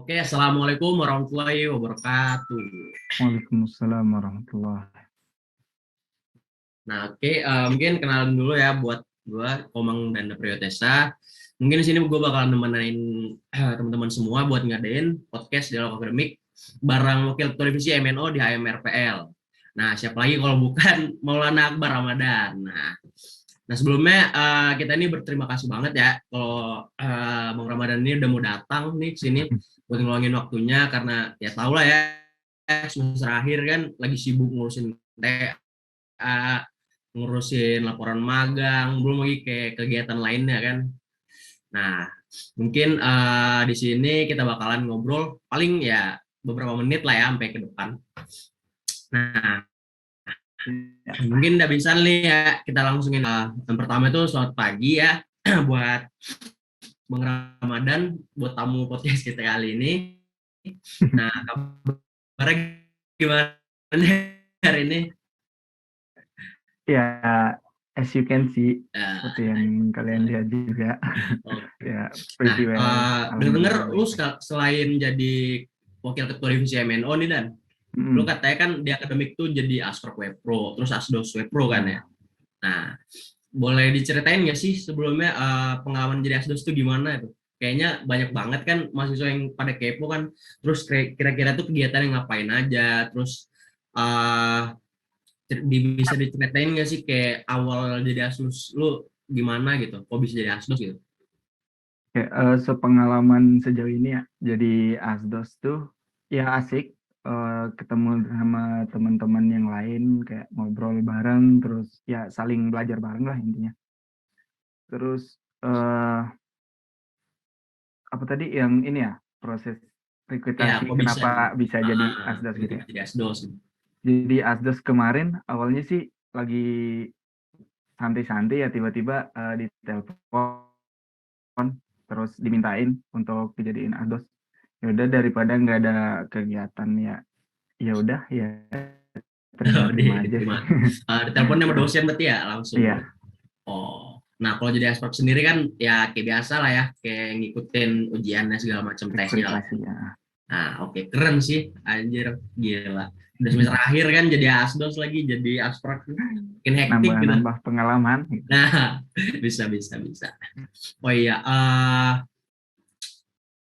Oke, assalamualaikum warahmatullahi wabarakatuh. Waalaikumsalam warahmatullahi. Nah, oke, mungkin kenalin dulu ya buat gua Komang dan Priyotesa. Mungkin di sini gue bakal nemenin teman-teman semua buat ngadain podcast dialog akademik bareng wakil ketua divisi MNO di HMRPL. Nah, siapa lagi kalau bukan Maulana Akbar Ramadan. Nah, sebelumnya kita ini berterima kasih banget ya kalau Bang Ramadan ini udah mau datang nih ke sini buat ngeluangin waktunya karena ya tau lah ya semester akhir kan lagi sibuk ngurusin TA, ngurusin laporan magang, belum lagi kayak kegiatan lainnya kan. Nah, mungkin di sini kita bakalan ngobrol paling ya beberapa menit lah ya sampai ke depan. Nah, mungkin udah bisa nih ya kita langsungin. Yang pertama itu selamat pagi ya buat Bang Ramadan, buat tamu podcast kita kali ini. Nah, kabarnya gimana hari ini? Ya, as you can see, Nah, seperti yang kalian lihat juga, oke. ya Nah, pretty well. denger Alhamdulillah lu baik-baik. selain jadi wakil ketua divisi MNO nih Dan, lu Mm, katanya kan di akademik tuh jadi Asprop Web Pro, terus Asdos Web Pro kan ya. ya, Nah, boleh diceritain nggak sih sebelumnya pengalaman jadi Asdos tuh gimana itu? Kayaknya banyak banget kan mahasiswa yang pada kepo kan, terus kira-kira tuh kegiatan yang ngapain aja, terus uh, bisa diceritain nggak sih kayak awal jadi Asdos lu gimana gitu, kok bisa jadi Asdos gitu? Oke, sepengalaman sejauh ini ya, jadi Asdos tuh ya asik, ketemu sama teman-teman yang lain, kayak ngobrol bareng, terus ya saling belajar bareng lah intinya. Terus apa tadi yang ini ya, proses Ya, rekrutasi kok bisa kenapa bisa jadi Asdos gitu tiba-tiba ya. jadi Asdos? Jadi Asdos kemarin awalnya sih lagi santai-santai ya tiba-tiba ditelepon terus dimintain untuk dijadiin Asdos. Ya udah daripada nggak ada kegiatan ya, ya udah ya Oh, terima-terima aja diterima. sih. Ditelepon sama dosen berarti ya langsung. Iya, Oh, nah kalau jadi aspek sendiri kan ya kayak biasa lah ya, kayak ngikutin ujiannya segala macam tesnya lah. rekrutasi ya. Nah, oke, keren sih, anjir, gila. Udah semester akhir kan jadi asdos lagi, jadi asprak, makin hektik gitu. Nambah-nambah pengalaman gitu. Nah, bisa, bisa, bisa. Oh iya,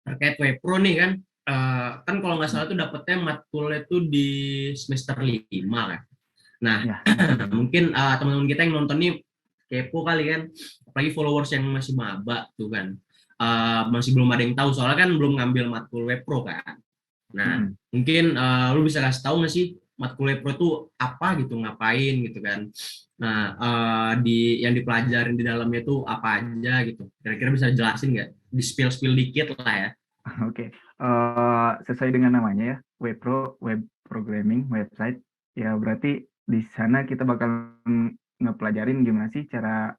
terkait Webpro nih kan, kan kalau nggak salah tuh dapetnya matkulnya tuh di semester 5 kan. Nah, Ya, semester 5. mungkin teman-teman kita yang nonton nih kepo kali kan, apalagi followers yang masih maba tuh kan, masih belum ada yang tahu soalnya kan belum ngambil matkul web pro kan. Nah, Mm-mm. mungkin lu bisa kasih tahu nggak sih matkul web pro itu apa gitu, ngapain gitu kan. Nah, yang dipelajarin di dalamnya itu apa aja gitu. Kira-kira bisa jelasin nggak? Di spill-spill dikit lah ya. Oke, sesuai dengan namanya ya, web pro, web programming, website. Ya berarti di sana kita bakal ngepelajarin gimana sih cara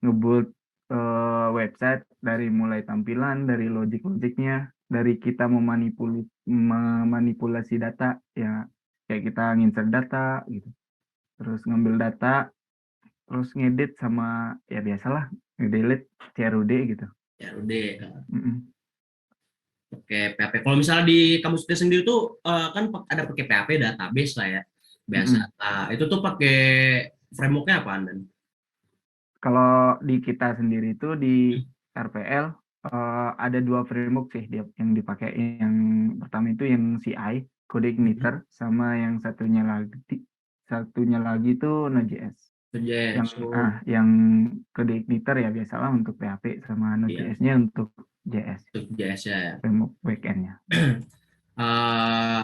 ngebuild website dari mulai tampilan, dari logik-logiknya, dari kita memanipulasi data, ya kayak kita nginsert data gitu, terus ngambil data, terus ngedit sama ya biasalah ngedelete CRUD gitu. Ya udah. Mm-mm. Oke, PHP. Kalau misalnya di kampus kita sendiri tuh kan ada pakai PHP database lah ya, biasa. Mm-mm. Itu tuh pakai frameworknya apa Anda? Kalau di kita sendiri itu di RPL ada dua framework sih yang dipakai. Yang pertama itu yang CI, Code Igniter, sama yang satunya lagi itu Node.js. Yang So, yang Code Igniter ya biasalah untuk PHP, sama iya, Node.js-nya untuk JS, untuk JS ya. framework backend-nya. Eh,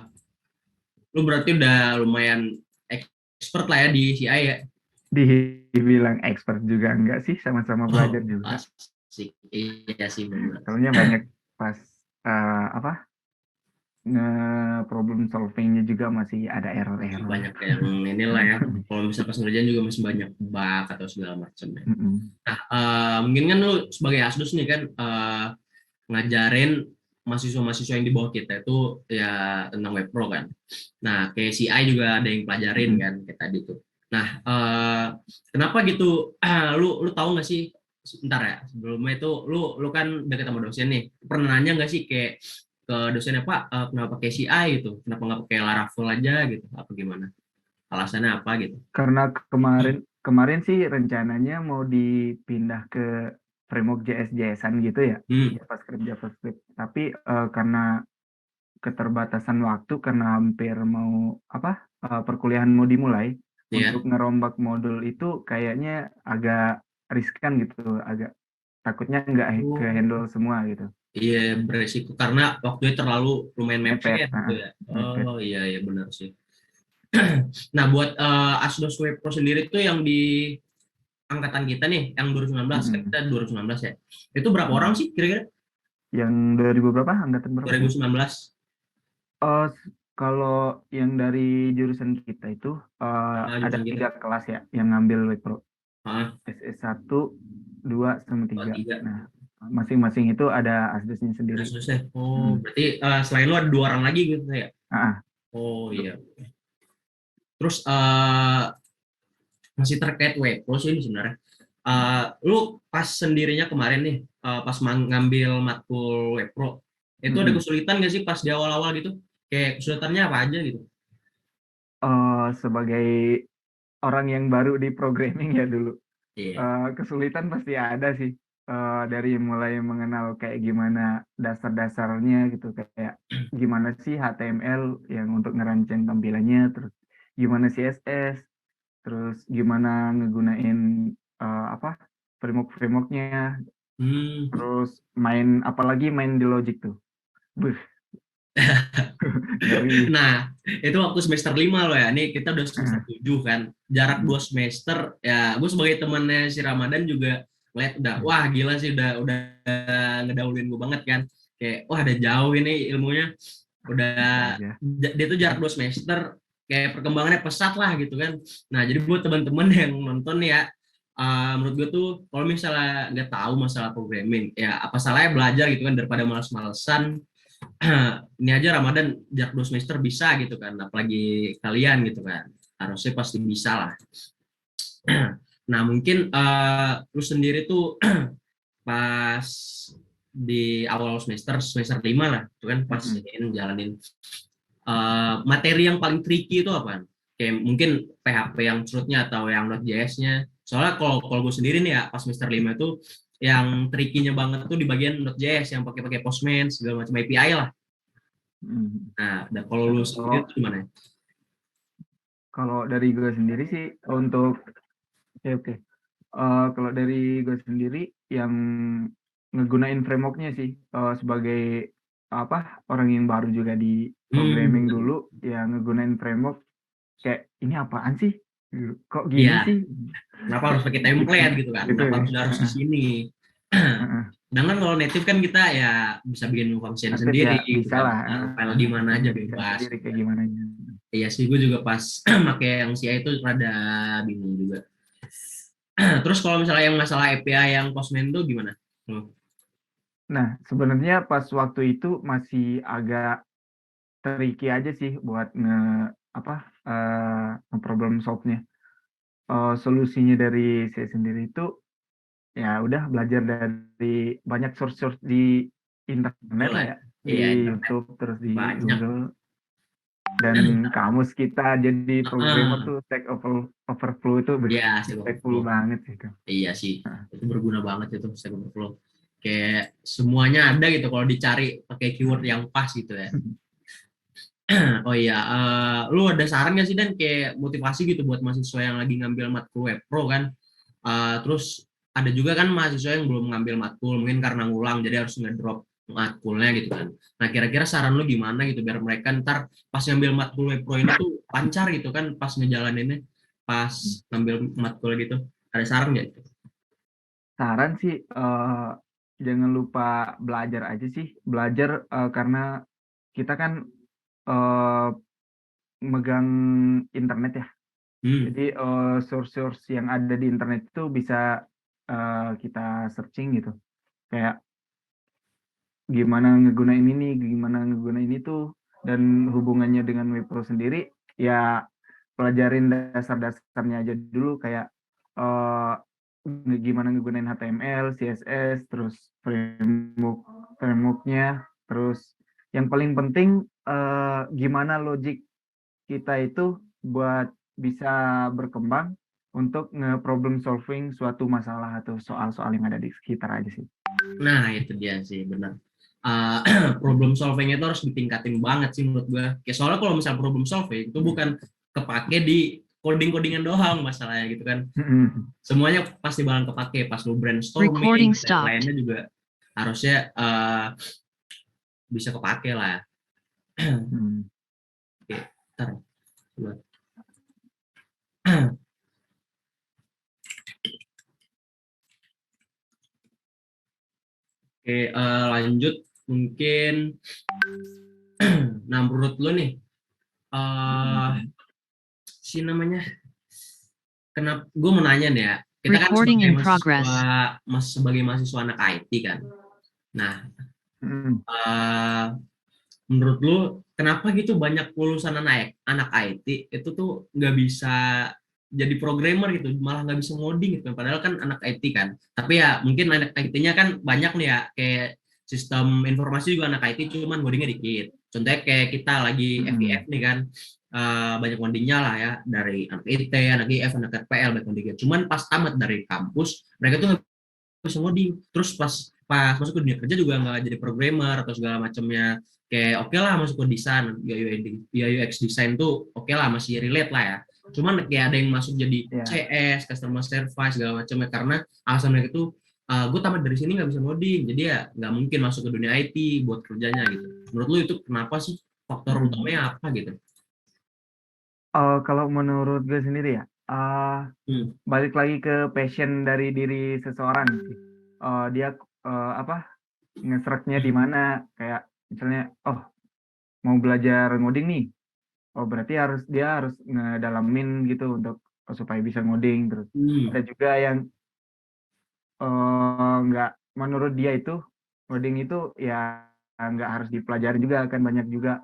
lu berarti udah lumayan expert lah ya di CI ya. Dibilang expert juga enggak sih, sama-sama Oh, belajar juga. asik. Iya sih benar. Soalnya banyak pas apa problem solvingnya juga masih ada Masih error-error. banyak yang inilah ya. Kalau misalnya pas ngerjain juga masih banyak bug atau segala macam ya. Mm-mm. Nah, mungkin kan lu sebagai Asdos nih kan ngajarin mahasiswa-mahasiswa yang di bawah kita itu ya tentang web pro kan. Nah, kayak CI juga ada yang pelajarin Mm-mm. kan kayak tadi tuh. Nah, kenapa gitu? Lu tahu nggak sih? Sebentar ya, sebelumnya itu lu kan deket sama dosen nih. Pernah nanya nggak sih kayak ke dosennya, Pak, kenapa pakai CI gitu, kenapa nggak pakai Laravel aja gitu, apa gimana, alasannya apa gitu? Karena kemarin kemarin sih rencananya mau dipindah ke framework JS-JS-an gitu ya, Hmm, JavaScript JavaScript. Tapi karena keterbatasan waktu, karena hampir mau perkuliahan mau dimulai, ya. untuk ngerombak modul itu kayaknya agak riskan gitu, agak takutnya nggak ke Oh, handle semua gitu, iya beresiko karena waktunya terlalu lumayan mepet mepet, ya gitu ya. mepet. Oh iya iya benar sih. Nah buat Asdos Web Pro sendiri tuh yang di angkatan kita nih, yang 2019, kan Mm-mm, kita 2019 ya. Itu berapa orang mm. sih kira-kira? Yang 2000 berapa? Angkatan berapa sih? 2019. Oh, kalau yang dari jurusan kita itu ada Jurusan kita. 3 kelas ya yang ngambil Wipro. Ah, SS1, 2, sama oh, 3. tiga. Nah, masing-masing itu ada asdesnya sendiri. Asdos ya. Oh, Hmm. berarti selain lu ada dua orang lagi gitu ya? Ah, Oh iya. Terus masih terkait web pro sih ini sebenarnya. Lu pas sendirinya kemarin nih, pas ngambil matkul web pro, itu ada mm-mm. kesulitan nggak sih pas di awal-awal gitu? Kayak kesulitannya apa aja gitu? Sebagai orang yang baru di programming ya dulu, Iya. kesulitan pasti ada sih. Dari mulai mengenal kayak gimana dasar-dasarnya gitu, kayak gimana sih HTML yang untuk ngerancang tampilannya, terus gimana CSS, terus gimana ngegunain apa framework-frameworknya, Hmm. terus apalagi main di Logic tuh. Buh, ngeri. Nah, itu waktu semester 5 loh ya. Nih kita udah semester 7 kan. Jarak 2 semester ya, gue sebagai temannya si Ramadan juga ngeliat udah wah gila sih udah ngedahuluin gue banget kan. Kayak wah udah jauh ini ilmunya. Udah Bisa aja. dia tuh jarak 2 semester kayak perkembangannya pesat lah gitu kan. Nah, jadi buat teman-teman yang nonton nih ya, menurut gue tuh kalau misalnya nggak tahu masalah programming, ya apa salahnya belajar gitu kan daripada males-malesan. Ini aja Ramadan jarak 2 semester bisa gitu kan, apalagi kalian gitu kan, harusnya pasti bisa lah. Nah mungkin lu sendiri tuh pas di awal semester 5 lah itu kan pas Mm-mm. ini jalanin materi yang paling tricky itu apa, kayak mungkin PHP yang Strut-nya atau yang Node.js-nya. Soalnya kalau kalau gue sendiri nih ya pas semester 5 itu yang tricky-nya banget tuh di bagian Node.js yang pakai-pakai Postman segala macam API lah. Mm. Nah, dan kalau lu sendiri Kalau tuh gimana? kalau dari gue sendiri sih untuk ya oke. Kalau dari gue sendiri yang ngegunain frameworknya sih, sebagai orang yang baru juga di programming Hmm, dulu, ya ngegunain framework kayak ini apaan sih? Gitu. Kok gini iya. sih? Kenapa harus pakai Gitu, template gitu kan? gitu Kenapa ya. harus di sini? Sedangkan kalau native kan kita ya bisa bikin function Aktif ya sendiri gitu bisa kan. lah, Taruh file di mana aja desain bebas sendiri gitu kayak kan. gimana. Iya sih, gue juga pas pakai yang CI itu rada bingung juga. Terus kalau misalnya yang masalah API yang Postman tuh gimana? Hmm. Nah, sebenarnya pas waktu itu masih agak tricky aja sih buat apa problem solve-nya. Solusinya dari saya sendiri itu ya udah belajar dari banyak source-source di internet Betul lah ya? ya, di Iya, internet YouTube, terus di banyak. Google, dan kamus kita jadi programmer Heeh. tuh Stack Overflow itu Iya, Stack impactful Overflow. banget sih kan. Iya sih, Nah, itu berguna banget itu Stack Overflow. Kayak semuanya ada gitu kalau dicari pakai keyword yang pas gitu ya. Oh iya, lu ada saran nggak sih Dan kayak motivasi gitu buat mahasiswa yang lagi ngambil matkul web pro kan? Terus ada juga kan mahasiswa yang belum ngambil matkul mungkin karena ngulang jadi harus ngedrop matkulnya gitu kan. Nah kira-kira saran lu gimana gitu biar mereka ntar pas ngambil matkul web pro ini tuh lancar gitu kan pas ngejalaninnya, pas ngambil matkul gitu. Ada saran nggak? Gitu? saran sih, jangan lupa belajar aja sih, belajar, karena kita kan eh, megang internet ya. Hmm, Jadi source-source yang ada di internet itu bisa kita searching gitu. Kayak gimana ngegunain ini, gimana ngegunain itu, dan hubungannya dengan Wipro sendiri, ya pelajarin dasar-dasarnya aja dulu, kayak eh, gimana ngegunain HTML, CSS, terus frameworknya, terus Yang paling penting gimana logik kita itu buat bisa berkembang untuk nge-problem solving suatu masalah atau soal-soal yang ada di sekitar aja sih. Nah, itu dia sih, benar. Uh, problem solving itu harus ditingkatin banget sih menurut gue. Kayak soalnya kalau misal problem solving itu bukan kepake di coding-codingan doang masalahnya gitu kan. Semuanya pasti bakal kepake pas lu brainstorming dan lainnya juga harusnya bisa kepake lah. Oke, ntar. Oke, lanjut mungkin. Nah, menurut lo nih, si namanya, kenapa? Gue mau nanya nih ya, kita kan sebagai mahasiswa anak IT kan. Nah, menurut lo kenapa gitu banyak lulusan anak IT itu tuh nggak bisa jadi programmer gitu, malah nggak bisa ngoding gitu. Padahal kan anak IT kan. Tapi ya mungkin anak IT-nya kan banyak nih ya, kayak sistem informasi juga anak IT, cuman ngodingnya dikit. Contohnya kayak kita lagi FIF nih kan, banyak ngodingnya lah ya, dari anak IT, anak IF, anak RPL, banyak ngodingnya. Cuman pas tamat dari kampus, mereka tuh nggak bisa ngoding. Terus pas pas masuk ke dunia kerja juga nggak jadi programmer atau segala macamnya. Kayak oke lah masuk ke desain, UI UX design tuh oke lah, masih relate lah ya. Cuman kayak ada yang masuk jadi CS, customer service segala macamnya, karena alasan mereka tuh gue tamat dari sini nggak bisa ngoding, jadi ya nggak mungkin masuk ke dunia IT buat kerjanya gitu. Menurut lu itu kenapa sih, faktor utamanya apa gitu? Kalau menurut gue sendiri ya, balik lagi ke passion dari diri seseorang sih. Dia apa ngesreknya di mana, kayak misalnya mau belajar ngoding nih, berarti dia harus ngedalamin gitu untuk supaya bisa ngoding. Terus ada juga yang nggak, menurut dia itu ngoding itu ya nggak harus dipelajari juga, kan banyak juga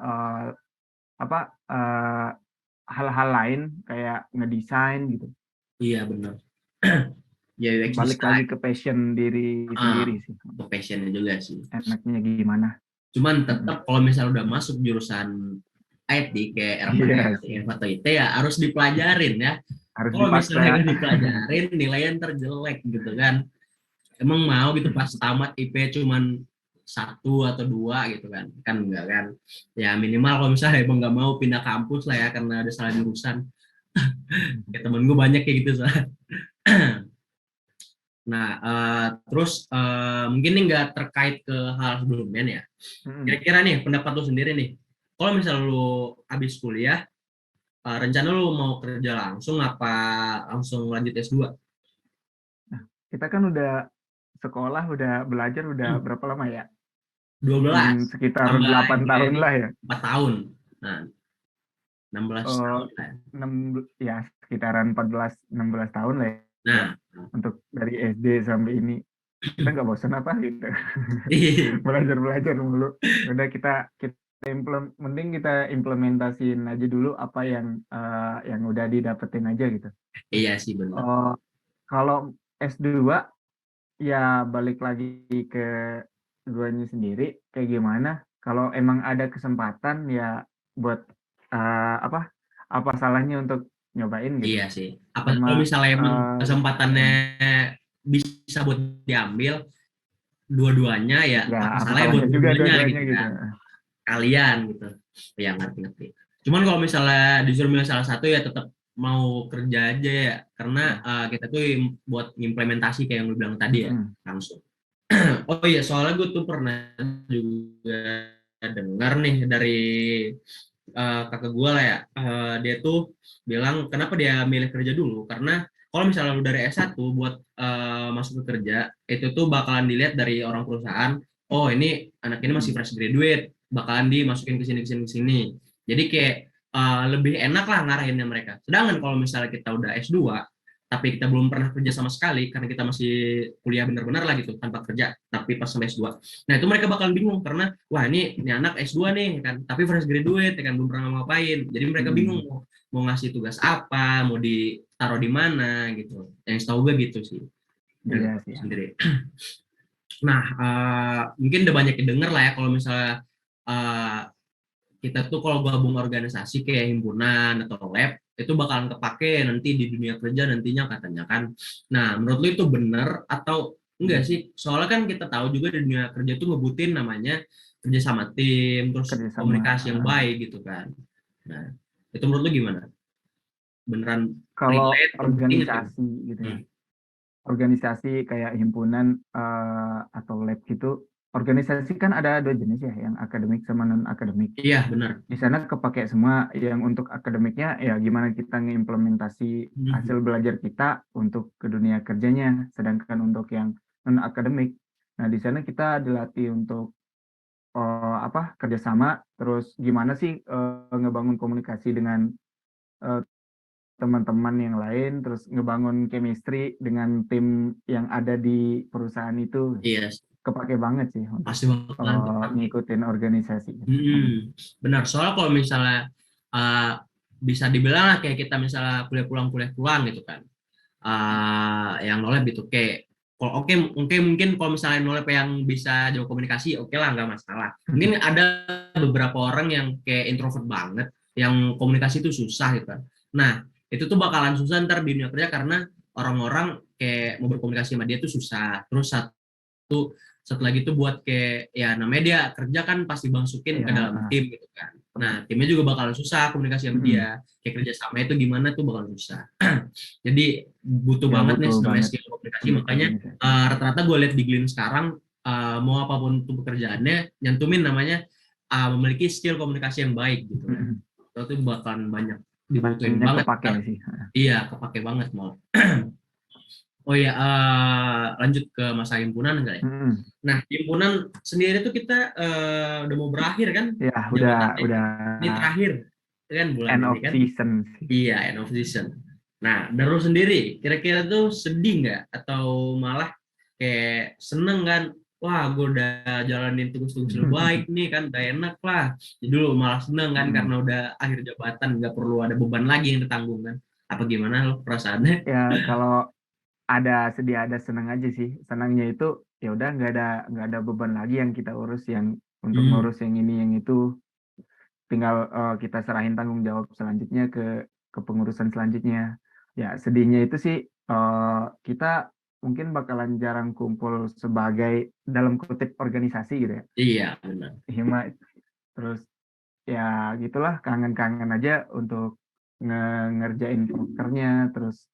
apa hal-hal lain kayak ngedesain gitu. Iya benar. Ya UX Balik design. lagi ke passion diri sendiri sih. Ke passionnya juga sih. Enaknya gimana? Cuman tetap kalau misalnya udah masuk jurusan IT kayak RPL, atau IT ya harus dipelajarin ya. Harus Kalau misalnya dipaksa. nggak dipelajarin, nilainya ntar jelek gitu kan. Emang mau gitu pas tamat IP cuman 1 atau 2 gitu kan? Kan enggak kan? Ya minimal kalau misalnya emang nggak mau pindah kampus lah ya karena ada salah jurusan. Ya temen gue banyak kayak gitu soalnya. Nah, terus mungkin ini nggak terkait ke hal sebelumnya nih ya. Kira-kira nih pendapat lu sendiri nih, kalau misalnya lu habis kuliah, rencana lu mau kerja langsung apa langsung lanjut S2? Nah, kita kan udah sekolah, udah belajar, udah berapa lama ya? 12 Sekitar tambah 8 tahun ini lah ya. 4 tahun. Nah, 16 tahun lah. 6 ya sekitaran 16 tahun lah ya. Nah, Untuk dari SD sampai ini kita nggak bosan apa gitu. iya Belajar mulu. Udah kita mending kita implementasiin aja dulu apa yang udah didapetin aja gitu. iya sih benar. Kalau S2 ya balik lagi ke guanya sendiri kayak gimana. Kalau emang ada kesempatan ya buat apa salahnya untuk nyobain gitu. Iya sih. Apa kalau Sama misalnya emang kesempatannya bisa buat diambil dua-duanya ya, ya apa apa salahnya buat salahnya juga dua-duanya dua-duanya gitu gitu. kan? Kalian gitu. Ya ngerti-ngerti. Cuman kalau misalnya disuruh milih salah satu ya tetap mau kerja aja ya, karena kita tuh buat implementasi kayak yang lu bilang tadi ya, langsung. Oh iya, soalnya gue tuh pernah juga dengar nih dari kakak gue lah ya, dia tuh bilang kenapa dia milih kerja dulu, karena kalau misalnya lu dari S1 buat masuk ke kerja, itu tuh bakalan dilihat dari orang perusahaan, oh ini anak ini masih fresh graduate, bakalan dimasukin ke sini ke sini ke sini. Jadi kayak lebih enak lah ngarahinnya mereka. Sedangkan kalau misalnya kita udah S2 tapi kita belum pernah kerja sama sekali karena kita masih kuliah benar-benar lah gitu tanpa kerja, tapi pas sampai S2, nah itu mereka bakalan bingung karena wah ini anak S2 nih kan tapi fresh graduate ya kan, belum pernah ngapain, jadi mereka bingung mau ngasih tugas apa, mau ditaruh di mana gitu. Yang setahu gue gitu sih dari Iya sih. sendiri. Nah, mungkin udah banyak yang denger lah ya kalau misalnya eh, kita tuh kalau gabung organisasi kayak himpunan atau lab itu bakalan kepake nanti di dunia kerja nantinya katanya kan. Nah, menurut lu itu benar atau enggak sih? Soalnya kan kita tahu juga di dunia kerja tuh ngebutin namanya kerja sama tim, terus kerjasama. komunikasi yang baik gitu kan. Nah, itu menurut lu gimana? Beneran Kalau relate, penting atau gimana? organisasi gitu ya, Hmm. organisasi kayak himpunan atau lab gitu, organisasi kan ada dua jenis ya, yang akademik sama non akademik. Iya, benar. Di sana kepake semua. Yang untuk akademiknya ya gimana kita ngeimplementasi hasil Mhm. belajar kita untuk ke dunia kerjanya. Sedangkan untuk yang non akademik, nah di sana kita dilatih untuk kerjasama, terus gimana sih ngebangun komunikasi dengan eh, teman-teman yang lain, terus ngebangun chemistry dengan tim yang ada di perusahaan itu. Iya, Kepake banget sih untuk pasti bakalan kepake. ngikutin organisasi. Benar. Soalnya kalau misalnya uh, bisa dibilang lah kayak kita misalnya kuliah pulang gitu kan, yang nolep gitu kayak kalau mungkin kalau misalnya nolep yang bisa jauh komunikasi oke lah nggak masalah. Mungkin ada beberapa orang yang kayak introvert banget yang komunikasi itu susah gitu kan. Nah, itu tuh bakalan susah ntar di dunia kerja karena orang-orang kayak mau berkomunikasi sama dia tuh susah. Terus satu lagi tuh buat kayak ya namanya dia kerja kan pasti masukin ke Ya, dalam tim gitu kan. Nah, timnya juga bakalan susah komunikasi sama mm-mm. dia. Kayak kerja sama itu gimana tuh bakalan susah. Jadi butuh Ya banget nih butuh namanya banget skill komunikasi. untuk Makanya organisasi. rata-rata gue lihat di Glean sekarang mau apapun itu pekerjaannya nyantumin namanya memiliki skill komunikasi yang baik gitu kan. Mm-mm. Itu bakalan banyak dibutuhin Banyak banget kepake ntar. sih. Iya, kepake banget mau. Oh iya, lanjut ke masa himpunan enggak ya? Mm-mm. Nah, himpunan sendiri tuh kita udah mau berakhir kan Ya jabatannya. udah Ini terakhir kan bulan end ini of kan? season sih. Iya, end of season. Nah, dari lu sendiri, kira-kira tuh sedih nggak? Atau malah kayak seneng kan? Wah, gue udah jalanin tugas-tugas yang baik nih kan, udah enak lah. Jadi lu malah seneng kan Mm-mm. karena udah akhir jabatan, nggak perlu ada beban lagi yang ditanggung kan? Apa gimana lo perasaannya? Ya kalau ada sedih ada senang aja sih. Senangnya itu ya udah nggak ada beban lagi yang kita urus, yang untuk Hmm, ngurus yang ini yang itu, tinggal kita serahin tanggung jawab selanjutnya ke pengurusan selanjutnya. Ya sedihnya itu sih kita mungkin bakalan jarang kumpul sebagai dalam kutip organisasi gitu ya. iya, benar. Hima terus ya gitulah, kangen-kangen aja untuk ngerjain prokernya, terus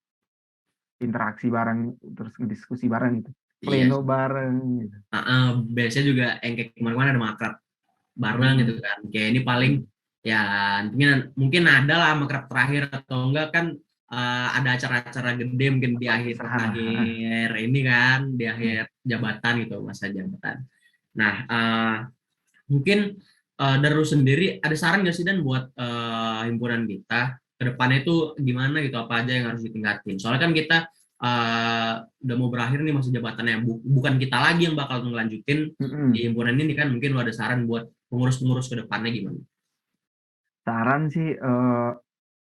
interaksi bareng, terus diskusi bareng gitu, Iya. pleno bareng gitu. Biasanya juga yang kayak kemarin-kemarin ada makrab bareng gitu Mm-mm. kan. Kayak ini paling Mm. ya mungkin mungkin ada lah makrab terakhir atau enggak kan ada acara-acara gede mungkin di akhir Perpisahan lah. akhir ini kan di Mm. akhir jabatan gitu masa jabatan. Nah mungkin dari lu sendiri ada saran nggak sih dan buat himpunan kita ke depannya itu gimana gitu apa aja yang harus ditingkatin? Soalnya kan kita udah mau berakhir nih masa jabatannya bukan kita lagi yang bakal ngelanjutin di Mm-mm. himpunan ini kan mungkin lu ada saran buat pengurus-pengurus ke depannya gimana? Saran sih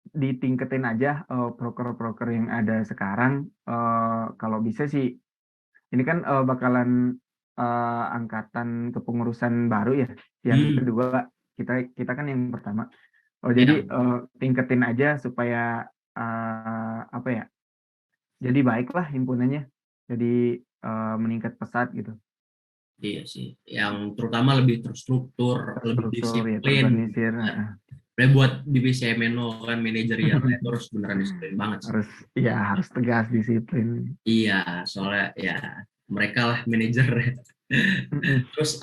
ditingketin aja proker-proker yang ada sekarang. Kalau bisa sih, ini kan bakalan angkatan kepengurusan baru ya, yang Hmm, kedua. Kita kan yang pertama. Jadi ya, tingketin aja supaya apa ya? Jadi baiklah himpunannya. Jadi meningkat pesat gitu. iya sih. Yang terutama lebih terstruktur, lebih Terstruktur ya, disiplin gitu terorganisir. kan. Apalagi buat divisi MNO kan manajerial itu harus beneran disiplin banget sih. Harus, ya harus tegas, disiplin. Iya, soalnya ya mereka lah manajer. Mm-mm. Terus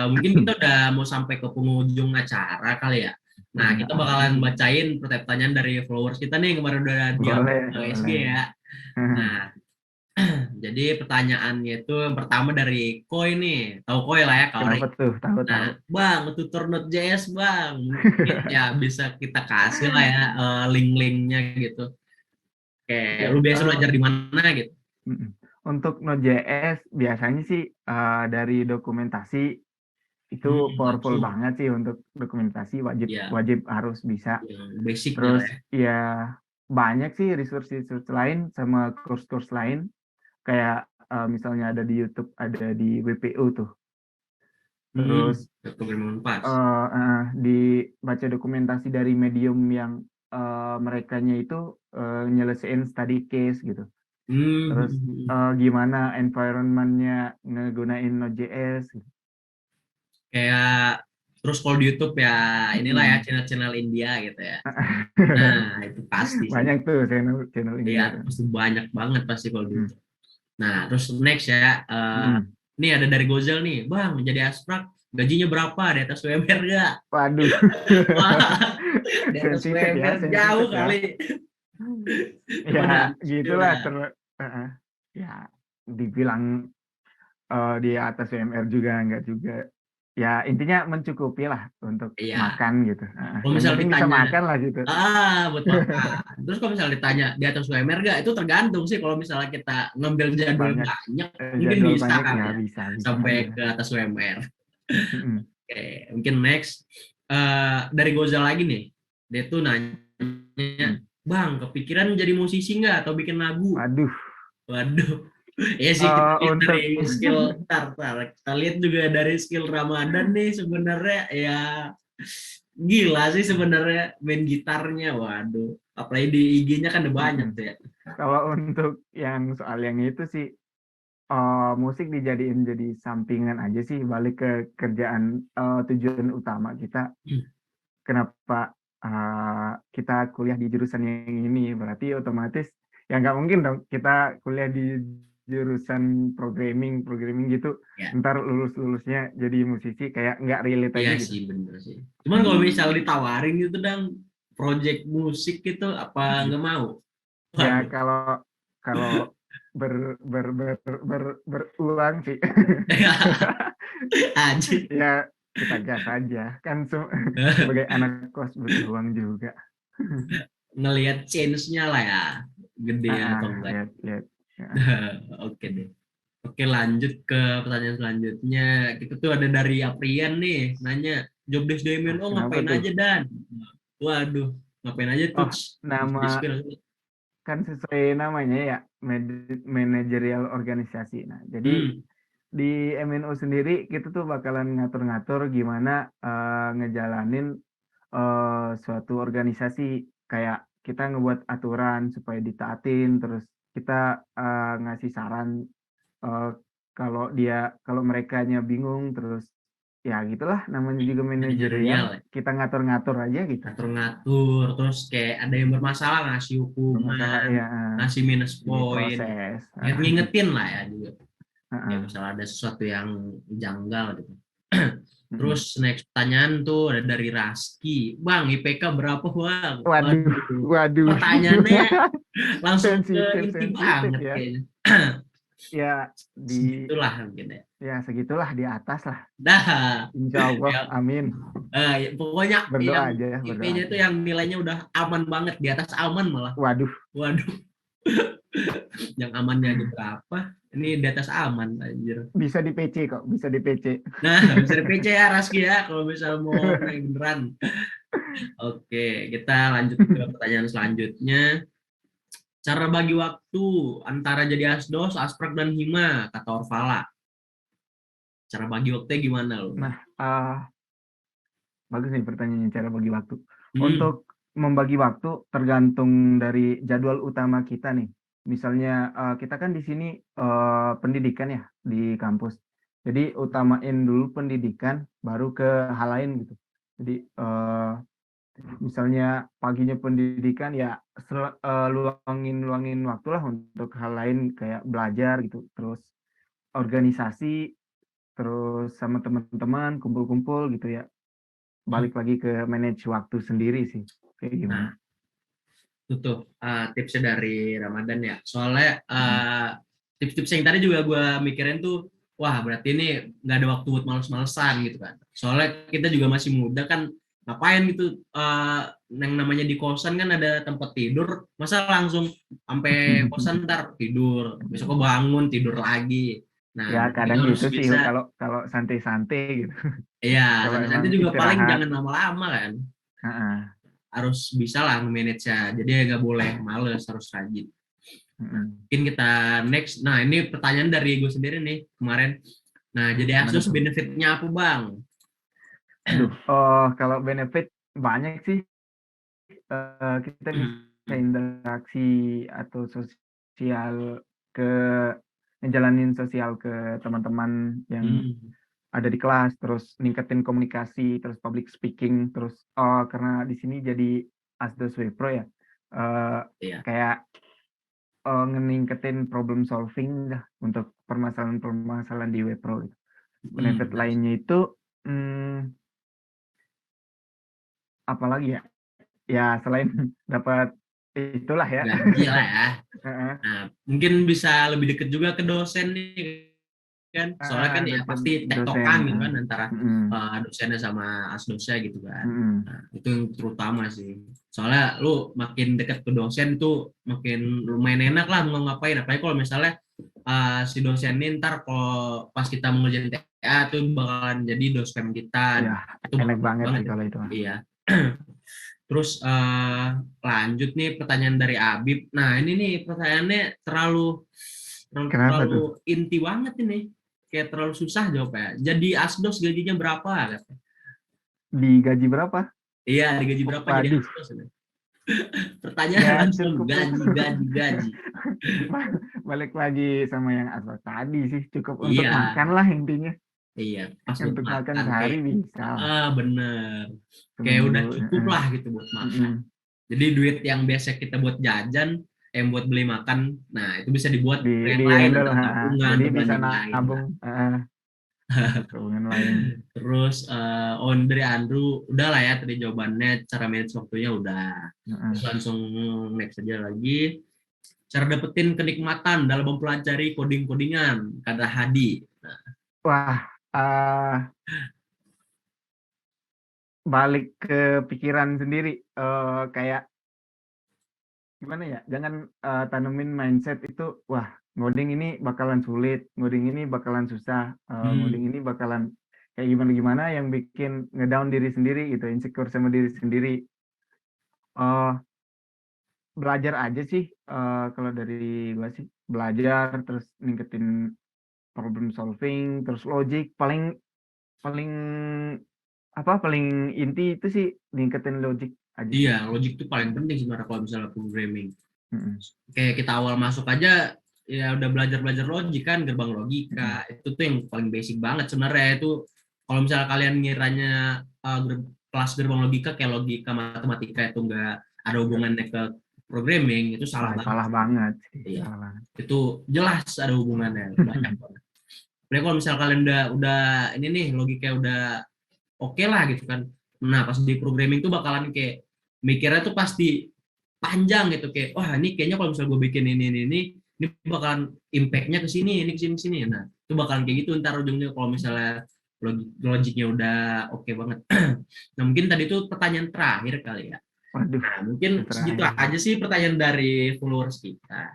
mungkin kita udah mau sampai ke penghujung acara kali ya. Nah, Udah, kita bakalan bacain pertanyaan dari followers kita nih yang kemarin udah diupload boleh, ke SG boleh. ya. Nah, jadi pertanyaannya itu yang pertama dari Koi nih. Tahu Koi lah ya, Koi. Kenapa tuh? Tahu-tahu. Nah, Bang, tutor Node.js, Bang. Mungkin ya bisa kita kasih lah ya link-linknya gitu. Kayak Ya, lu biasa belajar di mana gitu. mm-mm. Untuk Node.js biasanya sih dari dokumentasi itu powerful Langsung banget sih. Untuk dokumentasi wajib ya wajib harus bisa. yang basicnya Terus lah ya. ya banyak sih resource-resource lain sama course-course lain, kayak misalnya ada di YouTube, ada di WPU tuh. Terus Programming Unpas. dibaca dokumentasi dari medium yang merekanya itu nyelesain study case gitu. Terus gimana environment-nya ngegunain Node.js gitu. Kayak terus kalau di YouTube ya inilah ya channel-channel India gitu ya. Nah, itu pasti sih. Banyak tuh channel India Iya, tuh. pasti banyak banget pasti kalau di YouTube. Nah, terus next ya, Mm. ini ada dari Gozel nih, Bang, jadi asprak, gajinya berapa? Di atas UMR nggak? Waduh. Wah, di atas Sensitif ya, UMR jauh sensitif ya. kali. Ya Udah, gitulah udah. ya dibilang di atas UMR juga enggak juga. Ya intinya mencukupi lah untuk Iya, makan gitu. kalau Yang misal penting bisa ditanya, makan lah gitu. buat makan. Terus kalau misalnya ditanya di atas UMR nggak, itu tergantung sih. Kalau misalnya kita ngambil jadwal Banyak banyak, mungkin jadwal bisa banyak kali ya ya, bisa sampai aja. ke atas UMR. Mm-mm. Oke, mungkin next. Dari Gozel lagi nih, dia tuh nanya, Mm. Bang, kepikiran jadi musisi nggak atau bikin lagu? Waduh. Waduh, ya sih kita lihat Untuk dari skill kita lihat juga dari skill Ramadan nih sebenarnya ya gila sih sebenarnya main gitarnya, waduh. Apalagi di IG-nya kan ada banyak Mm-mm. tuh ya. Kalau untuk yang soal yang itu sih musik dijadiin jadi sampingan aja sih, balik ke kerjaan, tujuan utama kita. Kenapa kita kuliah di jurusan yang ini? Berarti otomatis ya nggak mungkin dong kita kuliah di jurusan programming gitu, Ya, ntar lulusnya jadi musisi, kayak nggak relate iya aja gitu. sih bener sih. Cuman kalau misal ditawarin gitu dong project musik gitu apa nggak mau? Ya Waduh. kalau kalau beruang sih. Anjir. Ya kita gas aja kan, sebagai anak kos butuh uang juga. Ngelihat change-nya lah ya, gede atau enggak. Lihat lihat ya. Oke deh. Oke, lanjut ke pertanyaan selanjutnya. Kita tuh ada dari Aprian nih, nanya, job desk Ah, DMNO kenapa ngapain tuh? aja, Dan? Waduh, ngapain aja tuh? Oh, nama Di-spill. kan sesuai namanya ya, manajerial organisasi. Nah, jadi Hmm, di MNO sendiri kita tuh bakalan ngatur-ngatur gimana ngejalanin suatu organisasi, kayak kita ngebuat aturan supaya ditaatin, terus kita ngasih saran eh, kalau merekanya bingung, terus ya gitulah, namanya juga manajerial, manajerial ya. kita ngatur-ngatur aja gitu. Ngatur-ngatur, terus kayak ada yang bermasalah, ngasih Bermasalah hukuman, ya, ngasih minus poin, diproses. ngingetin lah ya juga. Kayak Heeh. misalnya ada sesuatu yang janggal gitu. Mm-mm. Terus next pertanyaan tuh ada dari Raski. Bang, IPK berapa, Bang? Waduh, Waduh, waduh. pertanyaannya langsung ke Sensitif, inti sensitif banget ya. kayaknya. Ya di Segitulah mungkin ya. ya segitulah, di atas lah. Dah, Insya Allah, ya, amin. ya, pokoknya Berdoa yang aja ya, berdoa IP-nya itu aja. yang nilainya udah aman banget, di atas aman malah. Waduh, Waduh, yang amannya aja berapa? Ini di atas aman, anjir. bisa di PC kok, bisa di PC. Nah, bisa di PC ya, Raski ya, kalau misal mau naik beneran. Oke, kita lanjut ke pertanyaan selanjutnya. Cara bagi waktu antara jadi asdos, asprak, dan hima, kata Orvala. Cara bagi waktunya gimana lo? Nah, bagus nih pertanyaannya, cara bagi waktu. Hmm, Untuk membagi waktu tergantung dari jadwal utama kita nih. Misalnya kita kan di sini pendidikan ya, di kampus. Jadi utamain dulu pendidikan, baru ke hal lain gitu. Jadi misalnya paginya pendidikan, ya luangin waktu lah untuk hal lain, kayak belajar gitu, terus organisasi, terus sama teman-teman kumpul-kumpul gitu ya. Balik lagi ke manage waktu sendiri sih, kayak gimana. nah, itu tuh tipsnya dari Ramadan ya. Soalnya Mm. tips-tips yang tadi juga gue mikirin tuh, wah berarti ini nggak ada waktu buat males-malesan gitu kan. Soalnya kita juga masih muda kan, ngapain gitu, yang namanya di kosan kan ada tempat tidur, masa langsung sampai kosan ntar tidur, besok bangun tidur lagi. Nah, Ya berarti kadang harus gitu sih, bisa, kalau kalau santai-santai gitu. ya Kalau emang santai-santai juga paling istirahat. jangan lama-lama kan. Heeh. Harus bisa lah manage ya. Jadi ya nggak boleh males, harus rajin. Nah, Mm-mm. mungkin kita next. Nah, ini pertanyaan dari gue sendiri nih kemarin. Nah, jadi Gimana Asdos tuh? benefitnya apa, Bang? Aduh, oh kalau benefit banyak sih. Kita bisa interaksi atau sosial ke ngejalanin sosial ke teman-teman yang Hmm, ada di kelas, terus ningkatin komunikasi, terus public speaking, terus karena di sini jadi Asdos Wipro ya, eh, iya. kayak ngeningkatin problem solving dah untuk permasalahan-permasalahan di Wipro gitu. Benefit Benar. lainnya itu hmm, apalagi ya? Ya selain dapat itulah ya. Gaji lah ya. Heeh. Nah, mungkin bisa lebih deket juga ke dosen nih kan. Soalnya kan ya Dosen pasti dosen, tektokan gitu kan antara mm, dosennya sama asdosnya gitu kan. mm, Nah, itu yang terutama sih. Soalnya lu makin dekat ke dosen tuh makin lumayan enak lah mau ngapain. Apalagi kalau misalnya si dosen ini ntar kalau pas kita mau ngerjain TA tuh bakalan jadi dosen kita. ya Itu enak bakal enak banget banget sih kalau itu. itu mah. Iya. Terus lanjut nih pertanyaan dari Abib. Nah ini nih pertanyaannya terlalu terlalu, Kenapa terlalu tuh? inti banget ini. Kayak terlalu susah jawabnya. Jadi Asdos gajinya berapa? Digaji berapa? Iya, digaji berapa jadi Waduh, Asdos ini? Pertanyaan ya langsung cukup gaji. balik lagi sama yang asal tadi sih, cukup untuk Iya, makan lah intinya. iya. Pas buat Untuk makan makan sehari kayak bisa lah bener. Kayak udah seminggu. cukup lah gitu buat makan. Mm-mm. Jadi duit yang biasa kita buat jajan, yang buat beli makan, nah itu bisa dibuat di ke yang di lain, handle, untuk tabungan, jadi untuk bisa belanja yang lain. nabung untuk tabungan lain. Terus dari Andrew, udah lah ya tadi jawabannya, cara manage waktunya udah. Terus Heeh. langsung next aja lagi. Cara dapetin kenikmatan dalam mempelajari coding-codingan, kata Hadi. Wah, balik ke pikiran sendiri, kayak gimana ya, jangan tanemin mindset itu, wah ngoding ini bakalan sulit, ngoding ini bakalan susah, ngoding Hmm, ini bakalan kayak gimana gimana, yang bikin ngedown diri sendiri gitu, insecure sama diri sendiri. eh Belajar aja sih, kalau dari gua sih belajar, terus ningkatin problem solving, terus logic, paling paling paling inti itu sih ningkatin logic aja sih. iya, logic itu paling penting sebenarnya kalau misalnya programming. Mm-mm. Kayak kita awal masuk aja, ya udah belajar-belajar logik kan, gerbang Mm-mm. logika. Itu tuh yang paling basic banget sebenarnya. Itu kalau misalnya kalian ngiranya kelas gerbang logika kayak logika matematika itu nggak ada hubungannya ke programming, itu salah Wah, banget. salah banget sih, Iya, salah banget. itu jelas ada hubungannya, banyak banget. Apalagi kalau misalnya kalian udah ini nih logikanya udah oke lah gitu kan. Nah, pas di programming tuh bakalan kayak mikirnya tuh pasti panjang gitu, kayak wah ini kayaknya kalau misalnya gue bikin ini bakalan impact-nya ke sini, ini ke sini sini. Nah, itu bakalan kayak gitu ntar ujungnya kalau misalnya logiknya udah oke banget. Nah, mungkin tadi itu pertanyaan terakhir kali ya. Waduh, Nah, mungkin itu segitu terakhir. aja sih pertanyaan dari followers kita.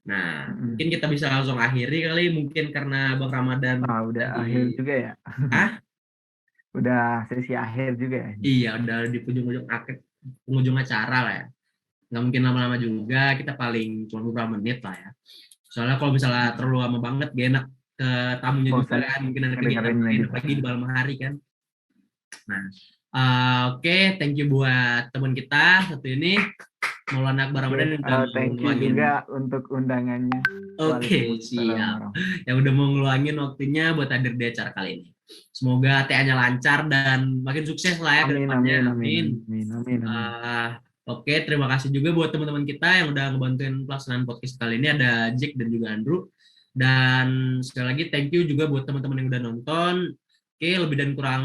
Nah, Mm-mm. mungkin kita bisa langsung akhiri kali, mungkin karena Bang Ramadan Udah akhir lagi, juga ya. ah, Udah sesi akhir juga ya. iya udah di penghujung akhir, penghujung acara lah ya. Nggak mungkin lama-lama juga, kita paling cuma beberapa menit lah ya. Soalnya kalau misalnya Mm-mm. terlalu lama banget, gak enak ke tamunya juga Bosan kan, mungkin ada kegiatan ngedengerinnya lain, gitu. apalagi di malam hari kan. Nah, oke, thank you buat teman kita satu ini, Maulana Akbar Oke, Ramadan yang udah mau thank you ngeluangin. juga untuk undangannya. Oke, Waalaikumsalam siap. warahmatullahi. Yang udah mau ngeluangin waktunya buat hadir di acara kali ini. Semoga TA-nya lancar dan makin sukses lah ya ke Amin, depannya. amin, amin, Amin. amin, amin, amin. Uh, Oke, terima kasih juga buat teman-teman kita yang udah ngebantuin pelaksanaan podcast kali ini. Ada Jack dan juga Andrew. Dan sekali lagi thank you juga buat teman-teman yang udah nonton. Oke, lebih dan kurang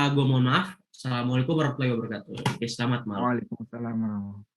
gue mohon maaf. Assalamualaikum warahmatullahi wabarakatuh. Oke, selamat malam. Waalaikumsalam warahmatullahi wabarakatuh.